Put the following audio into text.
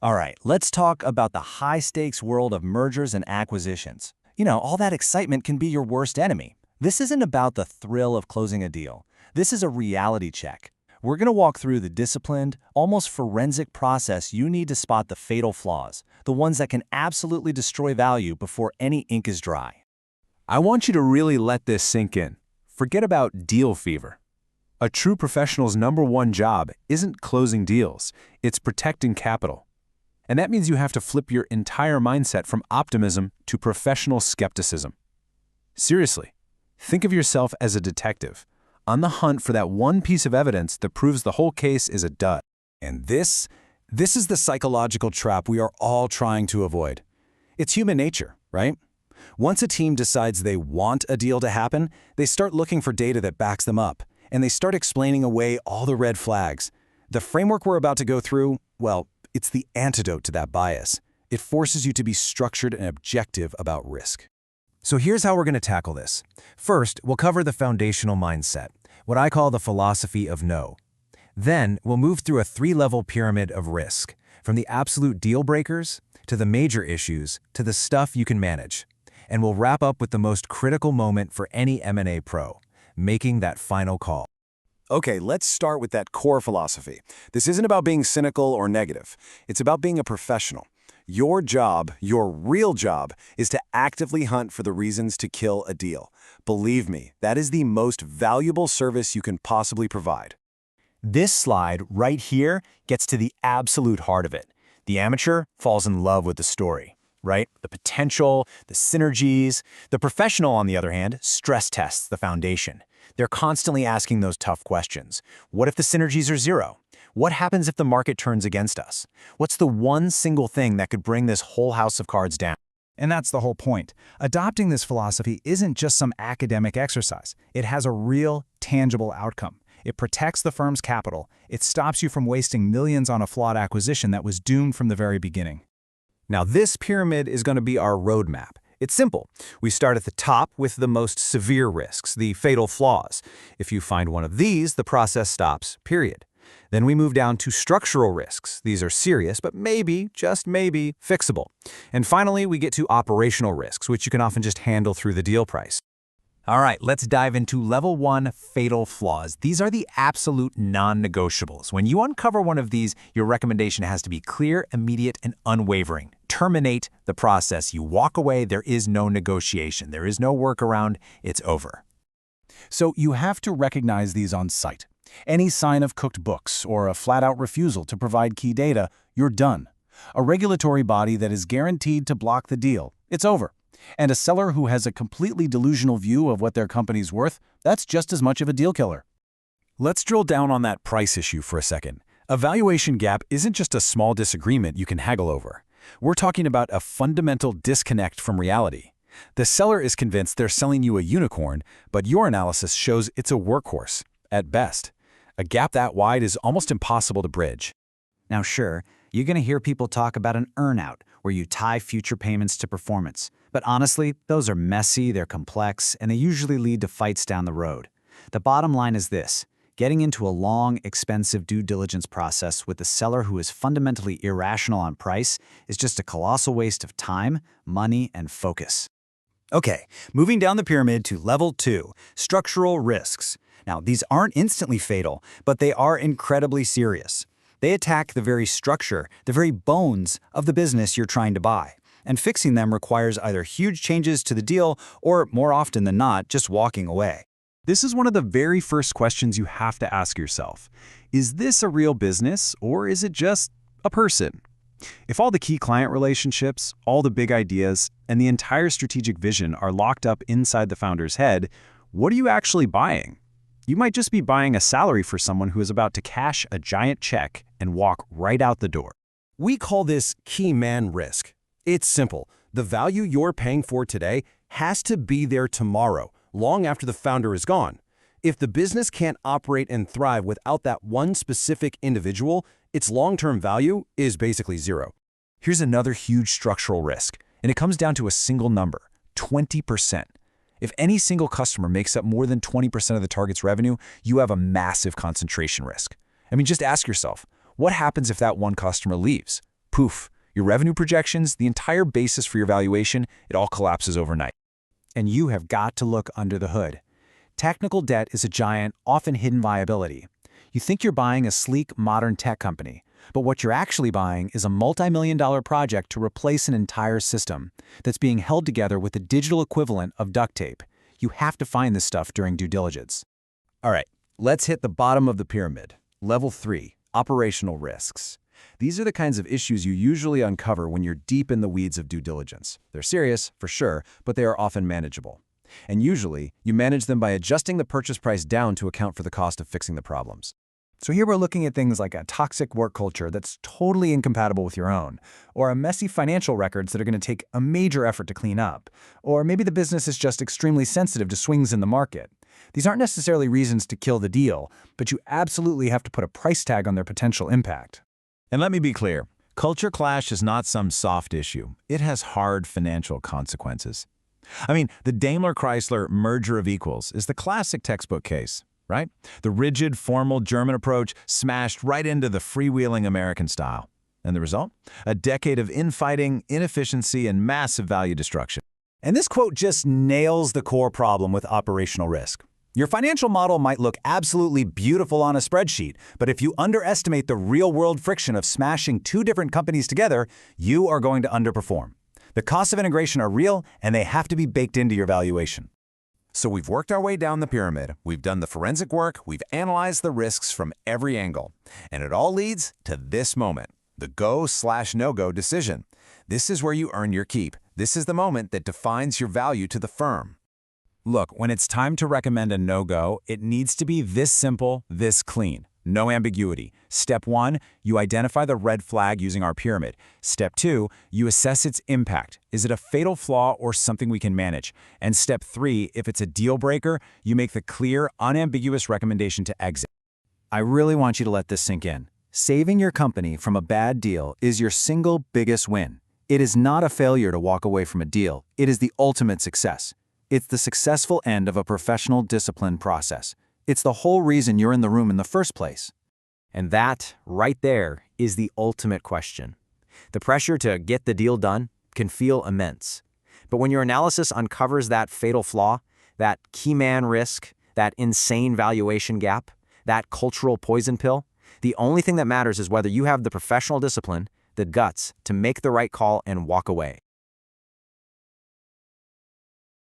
All right, let's talk about the high-stakes world of mergers and acquisitions. All that excitement can be your worst enemy. This isn't about the thrill of closing a deal. This is a reality check. We're going to walk through the disciplined, almost forensic process you need to spot the fatal flaws, the ones that can absolutely destroy value before any ink is dry. I want you to really let this sink in. Forget about deal fever. A true professional's #1 job isn't closing deals, it's protecting capital. And that means you have to flip your entire mindset from optimism to professional skepticism. Seriously, think of yourself as a detective, on the hunt for that one piece of evidence that proves the whole case is a dud. And this is the psychological trap we are all trying to avoid. It's human nature, right? Once a team decides they want a deal to happen, they start looking for data that backs them up, and they start explaining away all the red flags. The framework we're about to go through, well, it's the antidote to that bias. It forces you to be structured and objective about risk. So here's how we're going to tackle this. First, we'll cover the foundational mindset, what I call the philosophy of no. Then, we'll move through a 3-level pyramid of risk, from the absolute deal breakers, to the major issues, to the stuff you can manage. And we'll wrap up with the most critical moment for any M&A pro, making that final call. Okay, let's start with that core philosophy. This isn't about being cynical or negative. It's about being a professional. Your job, your real job, is to actively hunt for the reasons to kill a deal. Believe me, that is the most valuable service you can possibly provide. This slide right here gets to the absolute heart of it. The amateur falls in love with the story, right? The potential, the synergies. The professional, on the other hand, stress tests the foundation. They're constantly asking those tough questions. What if the synergies are zero? What happens if the market turns against us? What's the one single thing that could bring this whole house of cards down? And that's the whole point. Adopting this philosophy isn't just some academic exercise. It has a real, tangible outcome. It protects the firm's capital. It stops you from wasting millions on a flawed acquisition that was doomed from the very beginning. Now, this pyramid is going to be our roadmap. It's simple. We start at the top with the most severe risks, the fatal flaws. If you find one of these, the process stops, period. Then we move down to structural risks. These are serious, but maybe, just maybe, fixable. And finally, we get to operational risks, which you can often just handle through the deal price. All right, let's dive into level 1, fatal flaws. These are the absolute non-negotiables. When you uncover one of these, your recommendation has to be clear, immediate, and unwavering. Terminate the process. You walk away, there is no negotiation. There is no workaround, it's over. So you have to recognize these on sight. Any sign of cooked books or a flat-out refusal to provide key data, you're done. A regulatory body that is guaranteed to block the deal, it's over. And a seller who has a completely delusional view of what their company's worth, that's just as much of a deal killer. Let's drill down on that price issue for a second. A valuation gap isn't just a small disagreement you can haggle over. We're talking about a fundamental disconnect from reality. The seller is convinced they're selling you a unicorn, but your analysis shows it's a workhorse, at best. A gap that wide is almost impossible to bridge. Now sure, you're going to hear people talk about an earnout, where you tie future payments to performance. But honestly, those are messy, they're complex, and they usually lead to fights down the road. The bottom line is this: getting into a long, expensive due diligence process with a seller who is fundamentally irrational on price is just a colossal waste of time, money, and focus. Okay, moving down the pyramid to level 2, structural risks. Now, these aren't instantly fatal, but they are incredibly serious. They attack the very structure, the very bones of the business you're trying to buy. And fixing them requires either huge changes to the deal or, more often than not, just walking away. This is one of the very first questions you have to ask yourself. Is this a real business, or is it just a person? If all the key client relationships, all the big ideas, and the entire strategic vision are locked up inside the founder's head, what are you actually buying? You might just be buying a salary for someone who is about to cash a giant check and walk right out the door. We call this key man risk. It's simple. The value you're paying for today has to be there tomorrow, long after the founder is gone. If the business can't operate and thrive without that one specific individual, its long-term value is basically zero. Here's another huge structural risk, and it comes down to a single number: 20%. If any single customer makes up more than 20% of the target's revenue, you have a massive concentration risk. I mean, just ask yourself, what happens if that one customer leaves? poof, your revenue projections, the entire basis for your valuation, it all collapses overnight. And you have got to look under the hood. Technical debt is a giant, often hidden liability. You think you're buying a sleek, modern tech company, but what you're actually buying is a multi-million-dollar project to replace an entire system that's being held together with the digital equivalent of duct tape. You have to find this stuff during due diligence. All right, let's hit the bottom of the pyramid. Level 3, operational risks. These are the kinds of issues you usually uncover when you're deep in the weeds of due diligence. They're serious, for sure, but they are often manageable. And usually, you manage them by adjusting the purchase price down to account for the cost of fixing the problems. So here we're looking at things like a toxic work culture that's totally incompatible with your own, or a messy financial records that are going to take a major effort to clean up, or maybe the business is just extremely sensitive to swings in the market. These aren't necessarily reasons to kill the deal, but you absolutely have to put a price tag on their potential impact. And let me be clear, culture clash is not some soft issue. It has hard financial consequences. I mean, the Daimler-Chrysler merger of equals is the classic textbook case, right? The rigid, formal German approach smashed right into the freewheeling American style. And the result? A decade of infighting, inefficiency, and massive value destruction. And this quote just nails the core problem with operational risk. Your financial model might look absolutely beautiful on a spreadsheet, but if you underestimate the real-world friction of smashing two different companies together, you are going to underperform. The costs of integration are real, and they have to be baked into your valuation. So we've worked our way down the pyramid, we've done the forensic work, we've analyzed the risks from every angle, and it all leads to this moment, the go/no-go decision. This is where you earn your keep. This is the moment that defines your value to the firm. Look, when it's time to recommend a no-go, it needs to be this simple, this clean. No ambiguity. Step 1, you identify the red flag using our pyramid. Step 2, you assess its impact. Is it a fatal flaw or something we can manage? And step 3, if it's a deal breaker, you make the clear, unambiguous recommendation to exit. I really want you to let this sink in. Saving your company from a bad deal is your single biggest win. It is not a failure to walk away from a deal. It is the ultimate success. It's the successful end of a professional discipline process. It's the whole reason you're in the room in the first place. And that, right there, is the ultimate question. The pressure to get the deal done can feel immense. But when your analysis uncovers that fatal flaw, that key man risk, that insane valuation gap, that cultural poison pill, the only thing that matters is whether you have the professional discipline, the guts, to make the right call and walk away.